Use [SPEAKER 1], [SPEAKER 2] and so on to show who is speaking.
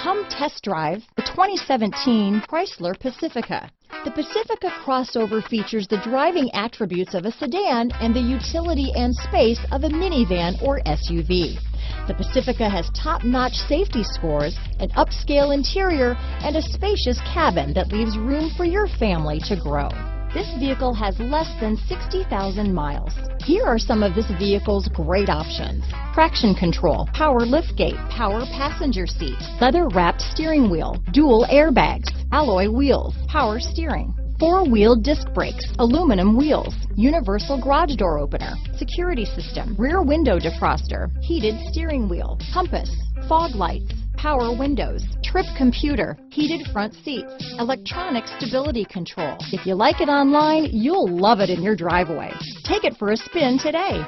[SPEAKER 1] Come test drive the 2017 Chrysler Pacifica. The Pacifica crossover features the driving attributes of a sedan and the utility and space of a minivan or SUV. The Pacifica has top-notch safety scores, an upscale interior, and a spacious cabin that leaves room for your family to grow. This vehicle has less than 60,000 miles. Here are some of this vehicle's great options: traction control, power liftgate, power passenger seat, leather-wrapped steering wheel, dual airbags, alloy wheels, power steering, four-wheel disc brakes, aluminum wheels, universal garage door opener, security system, rear window defroster, heated steering wheel, compass, fog lights, power windows, trip computer, heated front seats, electronic stability control. If you like it online, you'll love it in your driveway. Take it for a spin today.